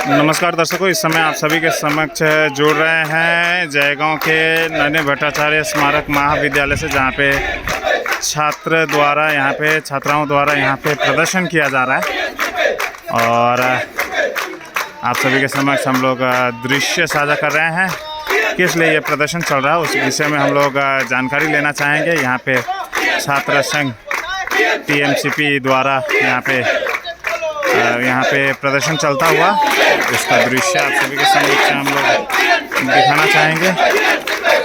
नमस्कार दर्शकों, इस समय आप सभी के समक्ष जुड़ रहे हैं जयगांव के नन्हे भट्टाचार्य स्मारक महाविद्यालय से, जहां पे छात्राओं द्वारा यहाँ पे प्रदर्शन किया जा रहा है। और आप सभी के समक्ष हम लोग दृश्य साझा कर रहे हैं। किस लिए ये प्रदर्शन चल रहा है उस विषय में हम लोग जानकारी लेना चाहेंगे। यहाँ पे छात्र संघ TMCP द्वारा यहाँ पे प्रदर्शन चलता हुआ उसका दृश्य आप सभी के समक्ष हम लोग दिखाना चाहेंगे।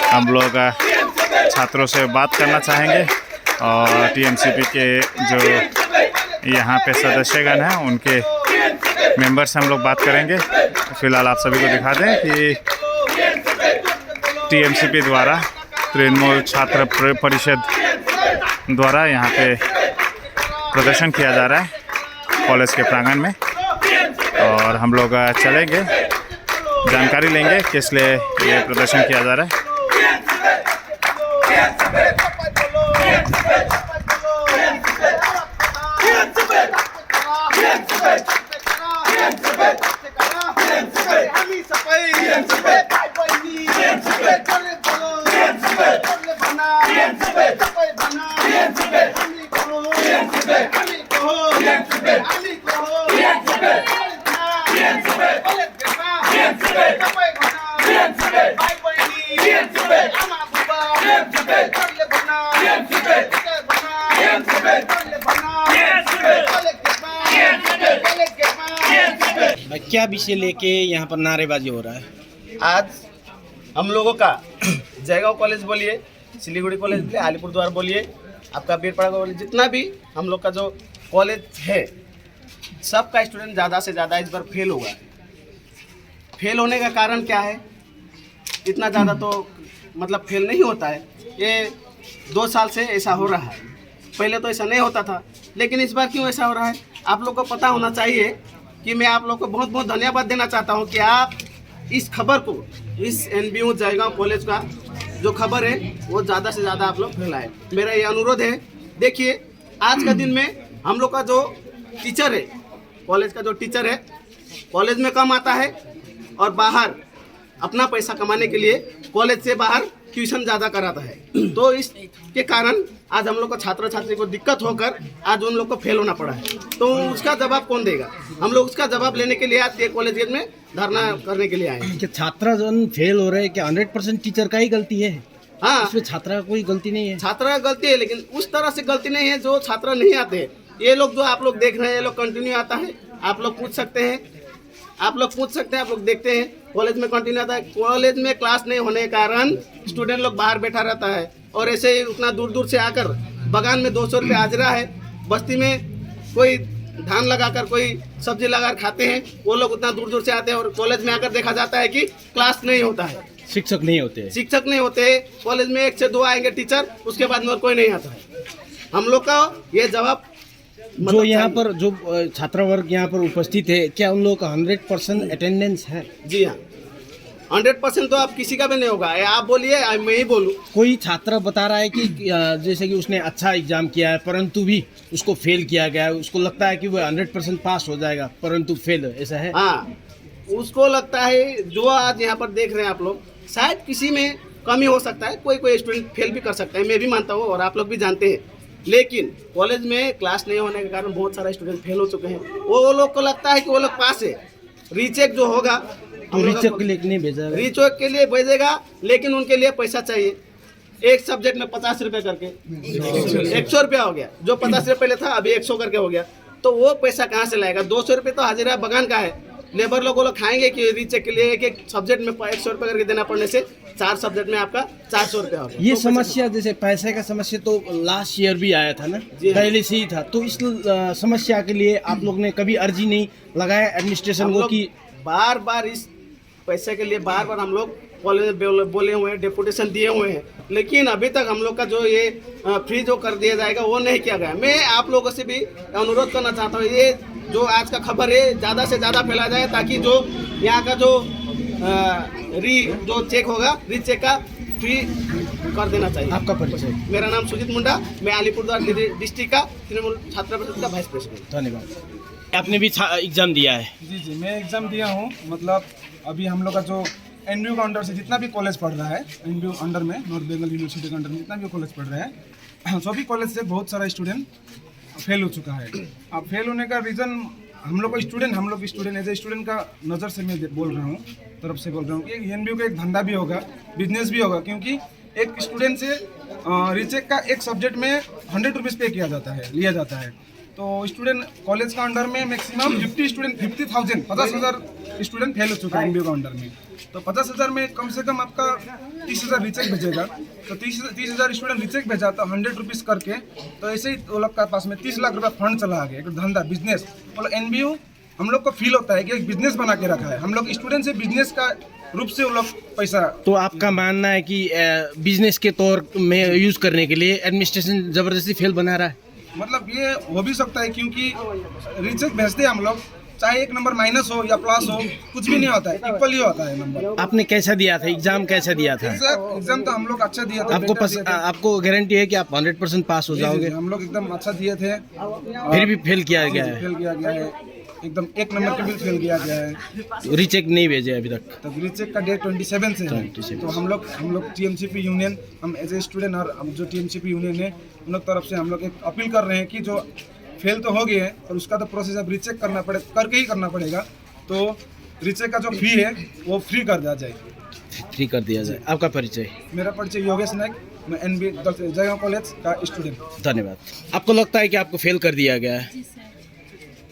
हम लोग छात्रों से बात करना चाहेंगे और TMCP के जो यहाँ पे सदस्यगण हैं उनके मेंबर से हम लोग बात करेंगे। फिलहाल आप सभी को दिखा दें कि TMCP द्वारा तृणमूल छात्र परिषद द्वारा यहाँ पे प्रदर्शन किया जा रहा है कॉलेज के प्रांगण में, और हम लोग चलेंगे, जानकारी लेंगे किस लिए ये प्रदर्शन किया जा रहा है। क्या विषय लेके यहाँ पर नारेबाजी हो रहा है? आज हम लोगों का जयगांव कॉलेज बोलिए, सिलीगुड़ी कॉलेज बोलिए, अलीपुरद्वार बोलिए, आपका बीरपाड़ा बोलिए, जितना भी हम लोग का जो कॉलेज है, सबका स्टूडेंट ज़्यादा से ज़्यादा इस बार फेल होगा। फेल होने का कारण क्या है? इतना ज़्यादा तो मतलब फेल नहीं होता है। ये 2 साल से ऐसा हो रहा है, पहले तो ऐसा नहीं होता था, लेकिन इस बार क्यों ऐसा हो रहा है आप लोग को पता होना चाहिए। कि मैं आप लोग को बहुत बहुत धन्यवाद देना चाहता हूं कि आप इस खबर को, इस NBU जयगांव कॉलेज का जो खबर है वो ज़्यादा से ज़्यादा आप लोग फैलाएं। मेरा ये अनुरोध है। देखिए, आज का दिन में हम लोग का जो टीचर है, कॉलेज का जो टीचर है, कॉलेज में कम आता है और बाहर अपना पैसा कमाने के लिए कॉलेज से बाहर ट्यूशन ज़्यादा कराता है। तो इसके कारण आज हम लोग को छात्र छात्री को दिक्कत होकर आज उन लोग को फेल होना पड़ा है। तो उसका जवाब कौन देगा? हम लोग उसका जवाब लेने के लिए आज ये कॉलेज गेट में धरना करने के लिए आए हैं। कि छात्र जन फेल हो रहे हैं, क्या 100% टीचर का ही गलती है? हाँ, इसमें छात्रा का कोई गलती नहीं है। छात्रा का गलती है, लेकिन उस तरह से गलती नहीं है जो छात्र नहीं आते। ये लोग जो आप लोग देख रहे हैं, ये लोग कंटिन्यू आता है। आप लोग पूछ सकते हैं, आप लोग देखते हैं कॉलेज में कंटिन्यू आता है। कॉलेज में क्लास नहीं होने के कारण स्टूडेंट लोग बाहर बैठा रहता है, और ऐसे ही उतना दूर दूर से आकर बगान में 200 रुपये हाजिरा है, बस्ती में कोई धान लगाकर कोई सब्जी लगाकर खाते हैं, वो लोग उतना दूर दूर से आते हैं, और कॉलेज में आकर देखा जाता है कि क्लास नहीं होता है, शिक्षक नहीं होते। कॉलेज में 1 से 2 आएंगे टीचर, उसके बाद में और कोई नहीं आता है। हम लोग का ये जवाब जो यहाँ पर जो छात्र वर्ग यहाँ पर उपस्थित है, क्या उन लोगों का 100% अटेंडेंस है? जी हाँ, 100% तो आप किसी का भी नहीं होगा। आप बोलिए, मैं ही बोलूँ। कोई छात्र बता रहा है कि जैसे कि उसने अच्छा एग्जाम किया है परंतु भी उसको फेल किया गया है, उसको लगता है कि वो 100% पास हो जाएगा परंतु फेल, ऐसा है? हाँ, उसको लगता है। जो आज यहाँ पर देख रहे हैं आप लोग, शायद किसी में कमी हो सकता है, कोई स्टूडेंट फेल भी कर सकता है, मैं भी मानता हूँ और आप लोग भी जानते हैं। लेकिन कॉलेज में क्लास नहीं होने के कारण बहुत सारे स्टूडेंट फेल हो चुके हैं। वो लोग को लगता है कि वो लोग पास है। रीचेक जो होगा, तो रीचेक के लिए नहीं भेजा, रीचेक के लिए भेजेगा, लेकिन उनके लिए पैसा चाहिए। एक सब्जेक्ट में 50 रुपये करके 100 रुपया हो गया। जो 50 रुपये पहले था अभी 100 करके हो गया। तो वो पैसा कहाँ से लाएगा? 200 रुपये तो हाजिरा बगान का है। लेबर लोग वो लोग खाएंगे कि रीचेक के लिए एक सब्जेक्ट में 100 रुपये करके देना पड़ने से 4 सब्जेक्ट में आपका 400 रुपया हो गया। ये समस्या, जैसे पैसे का समस्या तो लास्ट ईयर भी आया था ना, पहले से ही था। तो इस समस्या के लिए आप लोग ने कभी अर्जी नहीं लगाया एडमिनिस्ट्रेशन को कि बार बार इस पैसे के लिए बार बार हम लोग कॉलेज में बोले हुए हैं, डेपुटेशन दिए हुए हैं, लेकिन अभी तक हम लोग का जो ये फ्री जो कर दिया जाएगा वो नहीं किया गया। मैं आप लोगों से भी अनुरोध करना चाहता हूँ, ये जो आज का खबर है ज़्यादा से ज़्यादा फैला जाए, ताकि जो यहाँ का जो जो चेक होगा, रीचेक का फ्री कर देना चाहिए। आपका परिचय? मेरा नाम सुजीत मुंडा, मैं अलीपुरद्वार डिस्ट्रिक्ट का तृणमूल छात्र परिषद का वाइस प्रेसिडेंट। धन्यवाद। आपने भी एग्जाम दिया है? जी जी, मैं एग्ज़ाम दिया हूँ। मतलब अभी हम लोग का जो एनबीयू का अंडर से जितना भी कॉलेज पढ़ रहा है, एनबीयू अंडर में, नॉर्थ बंगाल यूनिवर्सिटी के अंडर में जितना भी कॉलेज पढ़ रहा है, सभी कॉलेज से बहुत सारा स्टूडेंट फेल हो चुका है। अब फेल होने का रीज़न हम लोग स्टूडेंट एज ए स्टूडेंट का नज़र से मैं बोल रहा हूँ, तरफ से बोल रहा हूँ कि एनबीयू का एक धंधा भी होगा, बिजनेस भी होगा, क्योंकि एक स्टूडेंट से रीचेक का एक सब्जेक्ट में 100 रुपीज़ पे लिया जाता है। तो स्टूडेंट कॉलेज का अंडर में मैक्सिमम 50,000 स्टूडेंट फेल हो चुका है एनबीयू का अंडर में। तो 50,000 में कम से कम आपका 30,000 रीचेक भेजेगा। तो 30,000 स्टूडेंट रीचेक भेजा तो 100 रुपीज़ करके, तो ऐसे ही वो लोग के पास में 30 लाख रुपया फंड चला गया, एक धंधा, बिजनेस। और एनबीयू हम लोग को फील होता है कि एक बिजनेस बना के रखा है, हम लोग स्टूडेंट से बिजनेस का रूप से वो लोग पैसा। तो आपका मानना है कि बिजनेस के तौर में यूज करने के लिए एडमिनिस्ट्रेशन जबरदस्ती फेल बना रहा है? मतलब ये हो भी सकता है, क्योंकि रीचेक भेजते हैं हम लोग, चाहे एक नंबर माइनस हो या प्लस हो, कुछ भी नहीं होता है, इक्वल ही होता है नंबर। आपने कैसा दिया था एग्जाम, कैसा दिया था? एग्जाम तो हम लोग अच्छा दिया था। आपको गारंटी है कि आप 100% पास हो जाओगे? हम लोग एकदम अच्छा दिए थे, फिर भी फेल किया गया है? फेल किया गया है, एकदम एक नंबर के भी फेल किया गया है। रीचेक नहीं भेजे अभी तक? तब रीचेक का डेट 27 से है। तो हम लोग टीएमसीपी यूनियन, हम एज ए स्टूडेंट और हम जो टीएमसीपी यूनियन है, उन लोग तरफ से हम लोग एक अपील कर रहे हैं कि जो फेल तो हो गए हैं और उसका तो प्रोसेस अब रीचेक करके ही करना पड़ेगा। तो रीचेक का जो फी है वो फ्री कर दिया जाए। फ्री कर दिया जाए। आपका परिचय? मेरा परिचय योगेश नायक, मैं एनबी जयगांव कॉलेज का स्टूडेंट। धन्यवाद। आपको लगता है कि आपको फेल कर दिया गया है? जी सर।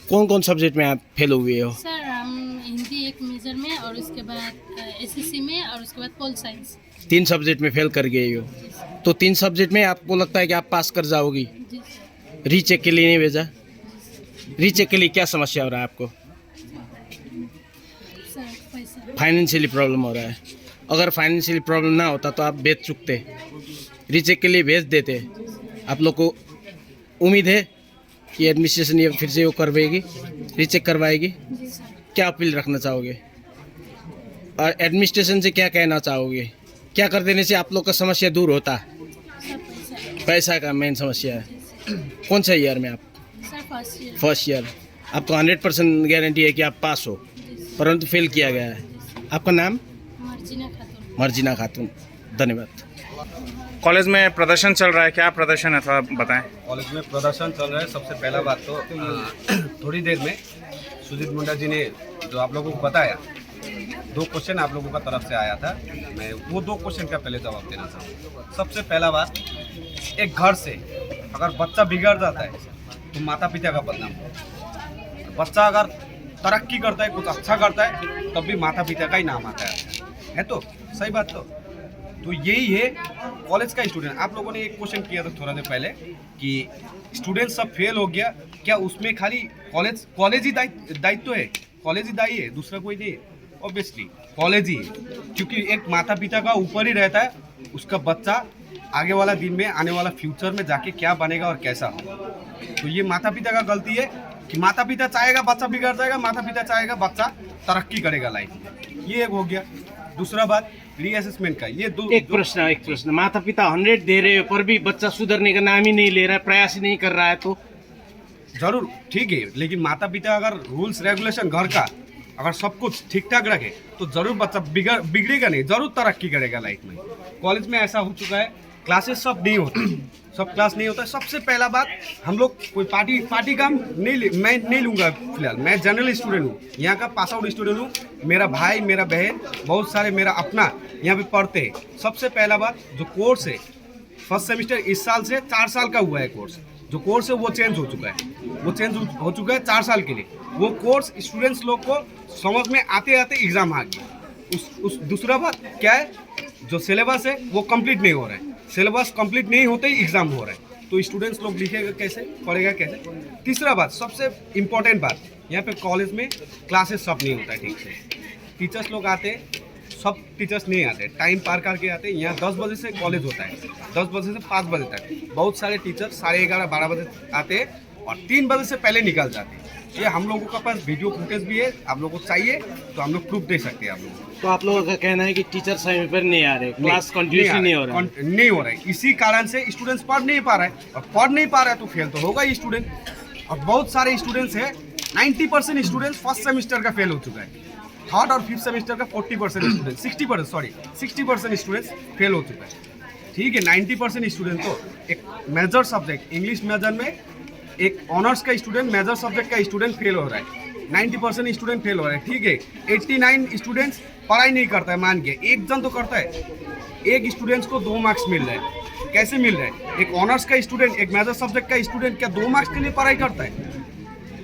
कौन कौन सब्जेक्ट में आप फेल हुए हो? सर हम हिंदी एक मेजर में, और उसके बाद एसएससी में, और उसके बाद पोल साइंस। 3 सब्जेक्ट में फेल कर गए हो। तो 3 सब्जेक्ट में आपको लगता है कि आप पास कर जाओगी? जी सर। रीचेक के लिए नहीं भेजा? रीचेक के लिए क्या समस्या हो रहा है आपको? सर पैसा। फाइनेंशियली प्रॉब्लम हो रहा है। अगर फाइनेंशियली प्रॉब्लम ना होता तो आप भेज चुकते, रीचेक के लिए भेज देते। आप लोग को उम्मीद है कि एडमिनिस्ट्रेशन ये फिर से वो करवाएगी, रीचेक करवाएगी? जी सर। क्या अपील रखना चाहोगे और एडमिनिस्ट्रेशन से क्या कहना चाहोगे? क्या कर देने से आप लोग का समस्या दूर होता? सर पैसा। पैसा का मेन समस्या है। कौन सा ईयर में आप? Sir first year. First year. आपको 100% गारंटी है कि आप पास हो, परंतु फेल किया गया है। आपका नाम? मर्जीना खातून। मर्जीना खातून। धन्यवाद। कॉलेज में प्रदर्शन चल रहा है, क्या प्रदर्शन है थोड़ा बताएं? कॉलेज में प्रदर्शन चल रहा है। सबसे पहला बात तो थोड़ी देर में सुजीत मुंडा जी ने जो आप लोगों को बताया, 2 क्वेश्चन आप लोगों का तरफ से आया था, मैं वो 2 क्वेश्चन का पहले जवाब देना चाहूँगा। सबसे पहला बात, एक घर से अगर बच्चा बिगड़ जाता है तो माता पिता का बदनाम होता है। बच्चा अगर तरक्की करता है, कुछ अच्छा करता है, तब भी माता पिता का ही नाम आता है तो सही बात। तो यही है कॉलेज का स्टूडेंट। आप लोगों ने एक क्वेश्चन किया था थोड़ा देर पहले कि स्टूडेंट सब फेल हो गया, क्या उसमें खाली कॉलेज ही दायित्व है? कॉलेज ही दायी है, दूसरा कोई नहीं है। ऑब्वियसली कॉलेज ही है, क्योंकि एक माता पिता का ऊपर ही रहता है उसका बच्चा आगे वाला दिन में, आने वाला फ्यूचर में जाके क्या बनेगा और कैसा होगा। तो ये माता पिता का गलती है कि माता पिता चाहेगा बच्चा बिगड़ जाएगा, माता पिता चाहेगा बच्चा तरक्की करेगा लाइफ में। ये एक हो गया। दूसरा बात रीअसेसमेंट का, ये एक प्रश्न। माता पिता 100 दे रहे हो पर भी बच्चा सुधरने का नाम ही नहीं ले रहा है, प्रयास ही नहीं कर रहा है, तो जरूर ठीक है, लेकिन माता पिता अगर रूल्स रेगुलेशन घर का अगर सब कुछ ठीक ठाक रखे तो जरूर बच्चा बिगड़ेगा नहीं, जरूर तरक्की करेगा लाइफ में। कॉलेज में ऐसा हो चुका है, क्लासेस सब नहीं होते, सब क्लास नहीं होता। सबसे पहला बात, हम लोग कोई पार्टी का मैं नहीं लूँगा फिलहाल। मैं जनरल स्टूडेंट हूँ, यहाँ का पास आउट स्टूडेंट हूँ। मेरा भाई, मेरा बहन, बहुत सारे मेरा अपना यहाँ पे पढ़ते हैं। सबसे पहला बात, जो कोर्स है फर्स्ट सेमेस्टर इस साल से 4 साल का हुआ है कोर्स। जो कोर्स है वो चेंज हो चुका है, 4 साल के लिए। वो कोर्स स्टूडेंट्स लोग को समझ में आते आते एग्ज़ाम आ गया। उस दूसरा बात क्या है, जो सिलेबस है वो कंप्लीट नहीं हो रहा है। सिलेबस कंप्लीट नहीं होते ही एग्ज़ाम हो रहा है, तो स्टूडेंट्स लोग लिखेगा कैसे, पढ़ेगा कैसे? तीसरा बात, सबसे इम्पोर्टेंट बात, यहाँ पे कॉलेज में क्लासेस सब नहीं होता है ठीक से। टीचर्स लोग आते, सब टीचर्स नहीं आते, टाइम पार करके आते। यहाँ 10 बजे से कॉलेज होता है, 10 बजे से 5 बजे तक। बहुत सारे टीचर 11:30-12 बजे आते और 3 बजे से पहले निकल जाते। ये हम लोगों के पास वीडियो फुटेज भी है, आप लोगों को चाहिए तो हम लोग प्रूफ दे सकते हैं आप लोगों को। तो आप लोगों का कहना है कि टीचर समय पर नहीं आ रहे, क्लास कंटिन्यूअसली नहीं हो रहा है। इसी कारण से स्टूडेंट्स पढ़ नहीं पा रहे हैं, और पढ़ नहीं पा रहा है तो फेल तो होगा ही स्टूडेंट। और बहुत सारे स्टूडेंट्स हैं 90% स्टूडेंट्स फर्स्ट सेमेस्टर का फेल हो चुका है, थर्ड और फिफ्थ सेमेस्टर का 40% स्टूडेंट 60% स्टूडेंट्स फेल हो चुका है। ठीक है, 90% स्टूडेंट तो एक मेजर सब्जेक्ट इंग्लिश मेजर में एक ऑनर्स का स्टूडेंट मेजर सब्जेक्ट का स्टूडेंट फेल हो रहा है, 90% स्टूडेंट फेल हो रहा है। ठीक है, 89 स्टूडेंट्स पढ़ाई नहीं करता है, मान के एक जन तो करता है, एक स्टूडेंट्स को 2 मार्क्स मिल रहे हैं। कैसे मिल रहा है? एक ऑनर्स का स्टूडेंट एक मेजर सब्जेक्ट का स्टूडेंट क्या 2 मार्क्स के लिए पढ़ाई करता है?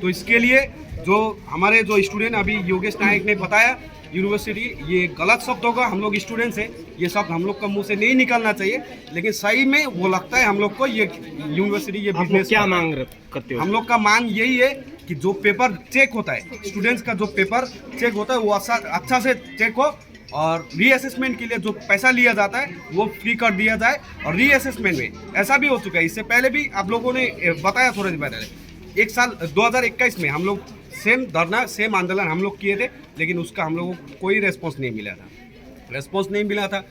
तो इसके लिए जो हमारे जो स्टूडेंट अभी योगेश नायक ने बताया यूनिवर्सिटी, ये गलत शब्द होगा, हम लोग स्टूडेंट्स हैं, ये शब्द हम लोग का मुंह से नहीं निकलना चाहिए, लेकिन सही में वो लगता है हम लोग को ये यूनिवर्सिटी ये बिजनेस। क्या मांग करते हो? हम लोग का मांग यही है कि जो पेपर चेक होता है, स्टूडेंट्स का जो पेपर चेक होता है वो अच्छा से चेक हो, और रीअसेसमेंट के लिए जो पैसा लिया जाता है वो फ्री कर दिया जाए। और रीअसेसमेंट में ऐसा भी हो चुका है, इससे पहले भी आप लोगों ने बताया थोड़े दिन पहले, एक साल 2021 में हम लोग सेम धरना सेम आंदोलन हम लोग किए थे, लेकिन उसका हम लोगों को कोई रेस्पॉन्स नहीं मिला था।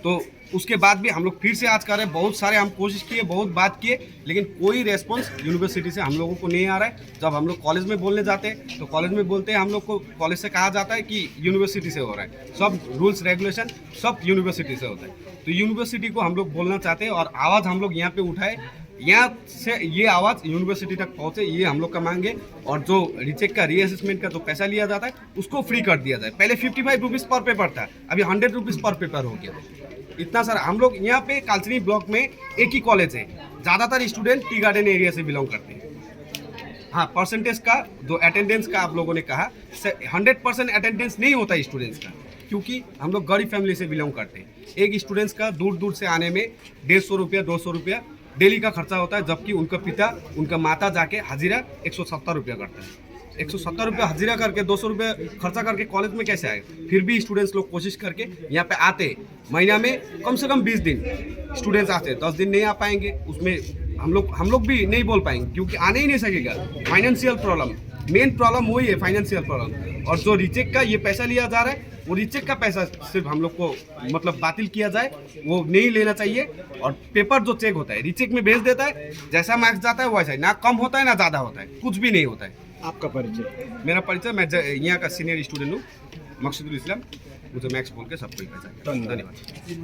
तो उसके बाद भी हम लोग फिर से आज कर रहे हैं, बहुत सारे हम कोशिश किए, बहुत बात किए, लेकिन कोई रेस्पॉन्स यूनिवर्सिटी से हम लोगों को नहीं आ रहा है। जब हम लोग कॉलेज में बोलने जाते हैं तो कॉलेज में बोलते हैं, हम लोग को कॉलेज से कहा जाता है कि यूनिवर्सिटी से हो रहा है, सब रूल्स रेगुलेशन सब यूनिवर्सिटी से होता है। तो यूनिवर्सिटी को हम लोग बोलना चाहते हैं और आवाज़ हम लोग यहाँ पे उठाए, यहाँ से ये आवाज़ यूनिवर्सिटी तक पहुँचे, ये हम लोग का मांग है। और जो रीचेक का रीअसेसमेंट का जो पैसा लिया जाता है उसको फ्री कर दिया जाए। पहले 55 रुपीज़ पर पेपर था, अभी 100 रुपीज़ पर पेपर हो गया। इतना सारा हम लोग यहाँ पे कालचिनी ब्लॉक में एक ही कॉलेज है, ज़्यादातर स्टूडेंट टी गार्डन एरिया से बिलोंग करते हैं। हाँ, परसेंटेज का जो अटेंडेंस का आप लोगों ने कहा 100% अटेंडेंस नहीं होता स्टूडेंट्स का, क्योंकि हम लोग गरीब फैमिली से बिलोंग करते हैं। एक स्टूडेंट्स का दूर दूर से आने में 150 रुपया 200 रुपया डेली का खर्चा होता है, जबकि उनका पिता उनका माता जाके हाजिरा 170 रुपया करता है। 170 रुपया हाजिरा करके 200 रुपये खर्चा करके कॉलेज में कैसे आएगा? फिर भी स्टूडेंट्स लोग कोशिश करके यहाँ पे आते, महीना में कम से कम 20 दिन स्टूडेंट्स आते, 10 दिन नहीं आ पाएंगे, उसमें हम लोग भी नहीं बोल पाएंगे, क्योंकि आने ही नहीं सकेगा। फाइनेंशियल प्रॉब्लम, मेन प्रॉब्लम वही है, फाइनेंशियल प्रॉब्लम। और जो रीचेक का ये पैसा लिया जा रहा है, वो रीचेक का पैसा सिर्फ हम लोग को मतलब बातिल किया जाए, वो नहीं लेना चाहिए। और पेपर जो चेक होता है रीचेक में भेज देता है, जैसा मार्क्स जाता है वैसा ही, ना कम होता है ना ज़्यादा होता है, कुछ भी नहीं होता है। आपका परिचय? मेरा परिचय, मैं यहाँ का सीनियर स्टूडेंट हूँ, मकसूदुल इस्लाम, मुझे मैक्स बोल के सबको ही पहचान। धन्यवाद।